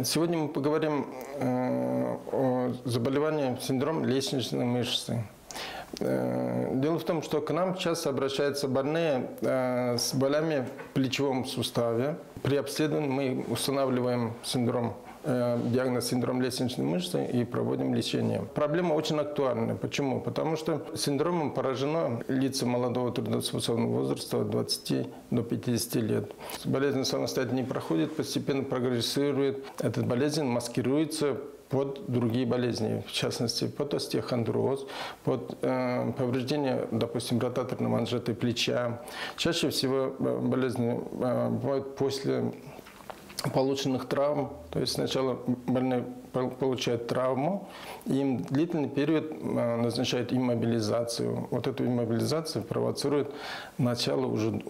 Сегодня мы поговорим о заболевании синдрома лестничной мышцы. Дело в том, что к нам часто обращаются больные с болями в плечевом суставе. При обследовании мы устанавливаем диагноз синдром лестничной мышцы и проводим лечение. Проблема очень актуальна. Почему? Потому что синдромом поражено лица молодого трудоспособного возраста от 20 до 50 лет. Болезнь самостоятельно не проходит, постепенно прогрессирует. Эта болезнь маскируется под другие болезни, в частности, под остеохондроз, под повреждение, допустим, ротаторной манжеты плеча. Чаще всего болезни бывают после полученных травм, то есть сначала больные получают травму, и им длительный период назначают иммобилизацию. Вот эту иммобилизацию провоцирует начало уже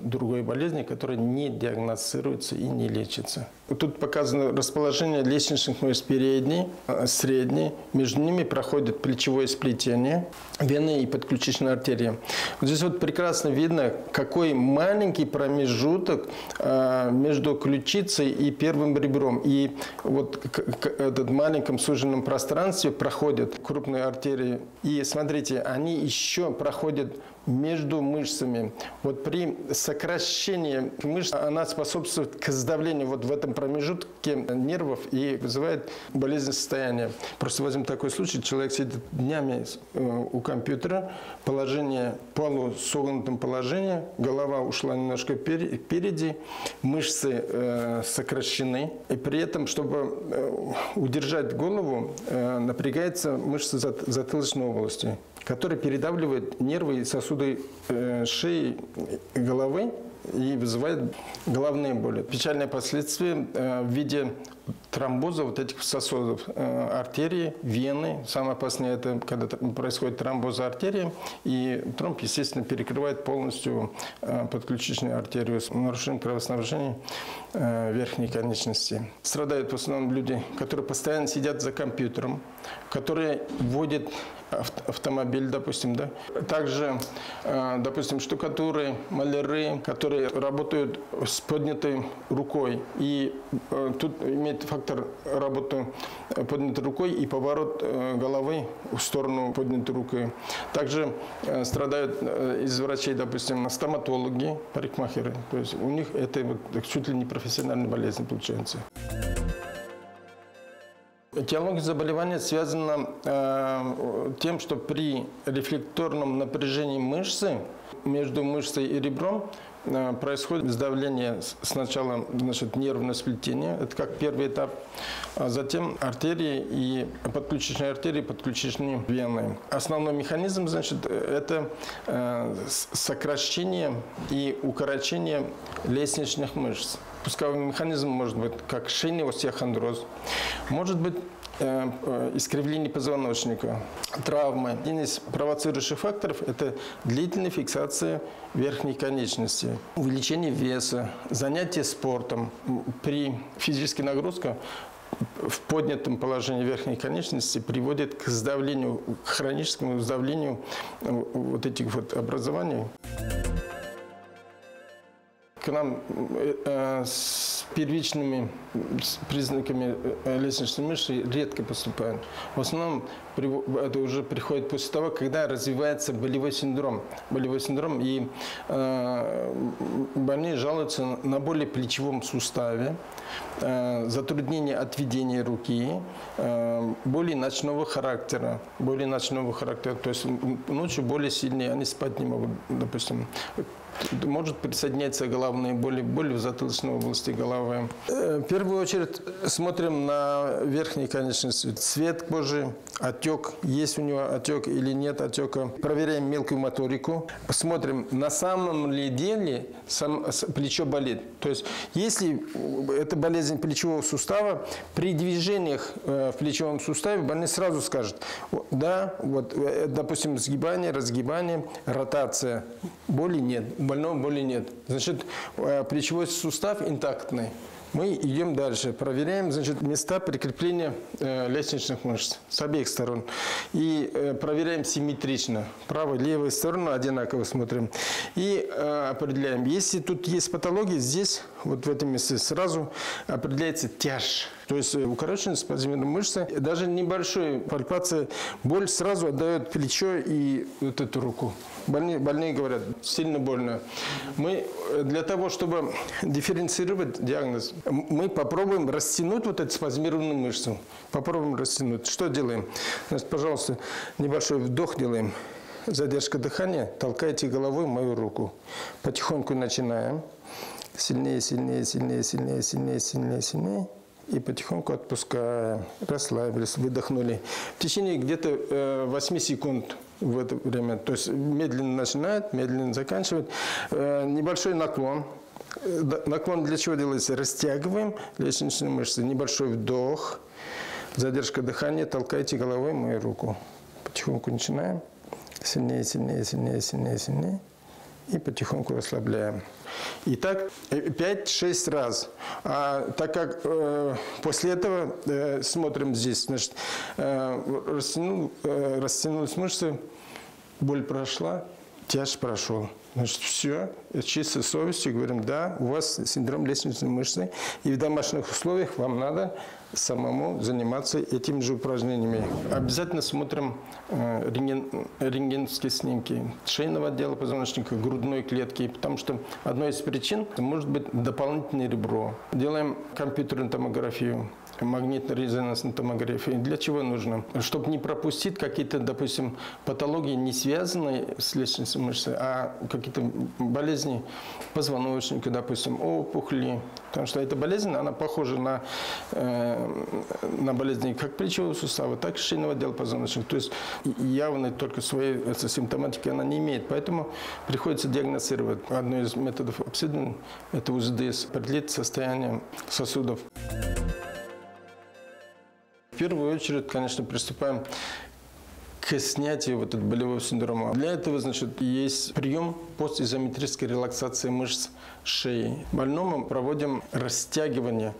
другой болезни, которая не диагностируется и не лечится. Тут показано расположение лестничных мышц передней, средней. Между ними проходит плечевое сплетение, вены и подключичная артерия. Вот здесь вот прекрасно видно, какой маленький промежуток между ключицей и первым ребром. И вот в этом маленьком суженном пространстве проходят крупные артерии. И смотрите, они еще проходят между мышцами. Вот при сокращении мышц она способствует к сдавлению вот в этом промежутке нервов и вызывает болезненное состояние. Просто возьмем такой случай. Человек сидит днями у компьютера, положение полусогнутом положении, голова ушла немножко впереди, мышцы сокращены. И при этом, чтобы удержать голову, напрягается мышца затылочной области, который передавливает нервы и сосуды шеи и головы и вызывает головные боли. Печальные последствия в виде тромбоза вот этих сосудов, артерии, вены. Самое опасное это когда происходит тромбоз артерии, и тромб, естественно, перекрывает полностью подключичную артерию с нарушением кровоснабжения верхней конечности. Страдают в основном люди, которые постоянно сидят за компьютером, которые водят автомобиль, допустим, да. Также, допустим, штукатуры, маляры, которые работают с поднятой рукой. И тут имеет фактор работы поднятой рукой и поворот головы в сторону поднятой руки. Также страдают из врачей, допустим, стоматологи, парикмахеры. То есть у них это вот чуть ли не профессиональная болезнь получается. Этиология заболевания связана тем, что при рефлекторном напряжении мышцы между мышцей и ребром происходит сдавление сначала, значит, нервное сплетение, это как первый этап, а затем артерии и подключичные артерии, подключичные вены. Основной механизм, значит, это сокращение и укорочение лестничных мышц. Пусковой механизм может быть как шейный остеохондроз, может быть искривление позвоночника, травмы. Один из провоцирующих факторов – это длительная фиксация верхней конечности, увеличение веса, занятие спортом. При физической нагрузке в поднятом положении верхней конечности приводит к сдавлению, к хроническому сдавлению вот этих вот образований. К нам с первичными признаками лестничной мышцы редко поступают. В основном это уже приходит после того, когда развивается болевой синдром. И больные жалуются на боли в плечевом суставе, затруднение отведения руки, боли ночного характера. То есть ночью более сильные, они спать не могут, допустим. Может присоединяться головные боли, боли в затылочной области головы. В первую очередь смотрим на верхней конечности. Цвет кожи, отек, есть у него отек или нет отека. Проверяем мелкую моторику. Посмотрим, на самом ли деле плечо болит. То есть, если это болезнь плечевого сустава, при движениях в плечевом суставе больной сразу скажет, да, вот, допустим, сгибание, разгибание, ротация, боли нет. У больного боли нет. Значит, плечевой сустав интактный. Мы идем дальше. Проверяем, значит, места прикрепления лестничных мышц с обеих сторон. И проверяем симметрично. Правую, левую сторону одинаково смотрим. И определяем. Если тут есть патология, здесь, вот в этом месте, сразу определяется тяж. То есть укороченная спазмированная мышца, даже небольшой пальпация, боль сразу отдает плечо и вот эту руку. Больные говорят, сильно больно. Мы для того, чтобы дифференцировать диагноз, мы попробуем растянуть вот эту спазмированную мышцу. Попробуем растянуть. Что делаем? Значит, пожалуйста, небольшой вдох делаем. Задержка дыхания. Толкайте головой мою руку. Потихоньку начинаем. Сильнее, сильнее, сильнее, сильнее, сильнее, сильнее, сильнее. И потихоньку отпускаем. Расслабились, выдохнули. В течение где-то 8 секунд в это время. То есть медленно начинает, медленно заканчивает. Небольшой наклон. Наклон для чего делается? Растягиваем лестничные мышцы. Небольшой вдох. Задержка дыхания. Толкайте головой мою руку. Потихоньку начинаем. Сильнее, сильнее, сильнее, сильнее, сильнее. И потихоньку расслабляем. И так 5-6 раз. А так как после этого смотрим здесь, значит, растянулись мышцы, боль прошла, тяж прошел. Значит, все, чистой совестью говорим, да, у вас синдром лестничной мышцы, и в домашних условиях вам надо самому заниматься этими же упражнениями. Обязательно смотрим рентгеновские снимки шейного отдела позвоночника, грудной клетки, потому что одной из причин может быть дополнительное ребро. Делаем компьютерную томографию, магнитно-резонансную томографию. Для чего нужно? Чтобы не пропустить какие-то, допустим, патологии, не связанные с лестничной мышцей, а какие-то болезни позвоночника, допустим, опухоли. Потому что эта болезнь, она похожа на болезни как плечевого сустава, так и шейного отдела позвоночника. То есть явно только своей симптоматики она не имеет. Поэтому приходится диагностировать. Одно из методов обследования – это УЗДС, определить состояние сосудов. В первую очередь, конечно, приступаем к снятию вот этого болевого синдрома. Для этого, значит, есть прием постизометрической релаксации мышц шеи. Больному проводим растягивание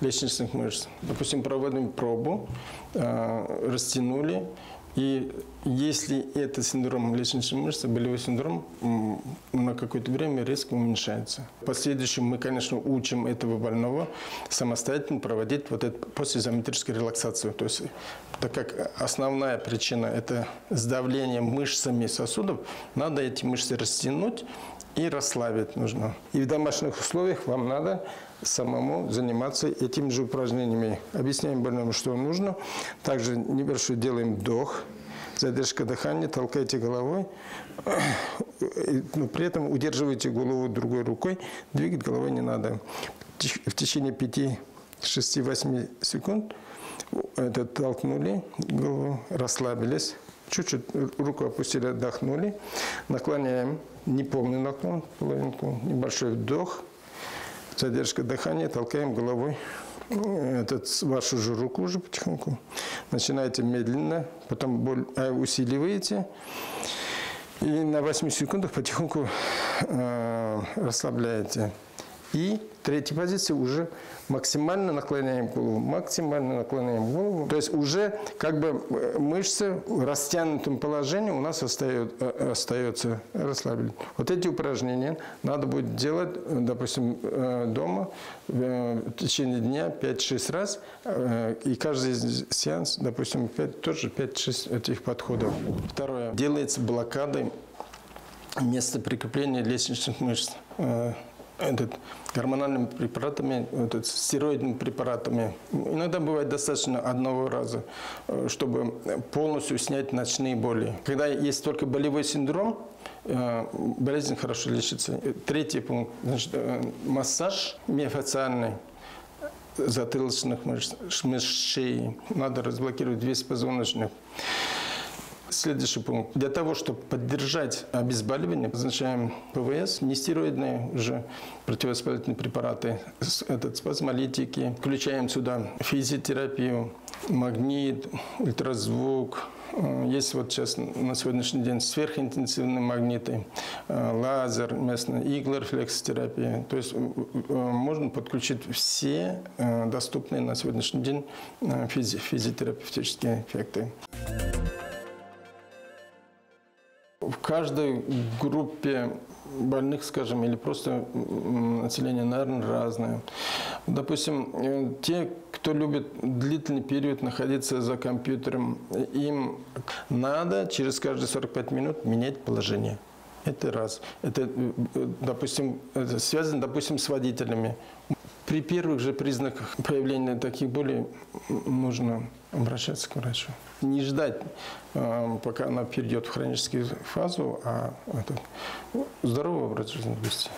лестничных мышц. Допустим, проводим пробу, растянули. И если это синдром лестничной мышцы, болевой синдром, на какое-то время резко уменьшается. В последующем мы, конечно, учим этого больного самостоятельно проводить вот эту постизометрическую релаксацию. То есть, так как основная причина – это сдавление мышцами сосудов, надо эти мышцы растянуть и расслабить нужно. И в домашних условиях вам надо самому заниматься этими же упражнениями. Объясняем больному, что нужно. Также небольшой делаем вдох, задержка дыхания, толкайте головой, но при этом удерживайте голову другой рукой, двигать головой не надо. В течение 5, 6, 8 секунд это толкнули голову, расслабились, чуть-чуть руку опустили, отдохнули, наклоняем, неполный наклон, половинку, небольшой вдох, задержка дыхания, толкаем головой вашу же руку уже потихоньку. Начинаете медленно, потом боль усиливаете. И на 8 секундах потихоньку расслабляете. И третья позиция уже максимально наклоняем голову. Максимально наклоняем голову. То есть уже как бы мышцы в растянутом положении у нас остается расслаблены. Вот эти упражнения надо будет делать, допустим, дома в течение дня 5-6 раз. И каждый сеанс, допустим, тоже 5-6 этих подходов. Второе. Делается блокадой места прикрепления лестничных мышц. Гормональными препаратами, стероидными препаратами. Иногда бывает достаточно одного раза, чтобы полностью снять ночные боли. Когда есть только болевой синдром, болезнь хорошо лечится. Третий пункт, значит, массаж миофасциальный затылочных мышц шеи. Надо разблокировать весь позвоночник. Следующий пункт. Для того, чтобы поддержать обезболивание, назначаем ПВС, нестероидные уже противовоспалительные препараты, спазмолитики. Включаем сюда физиотерапию, магнит, ультразвук, Есть вот сейчас на сегодняшний день сверхинтенсивные магниты, лазер, местная иглорефлексотерапия. То есть можно подключить все доступные на сегодняшний день физиотерапевтические эффекты. В каждой группе больных, скажем, или просто население, наверное, разное. Допустим, те, кто любит длительный период находиться за компьютером, им надо через каждые 45 минут менять положение. Это раз. Это, допустим, это связано, допустим, с водителями. При первых же признаках появления таких болей нужно обращаться к врачу. Не ждать, пока она перейдет в хроническую фазу, а здоровый образ жизни вести.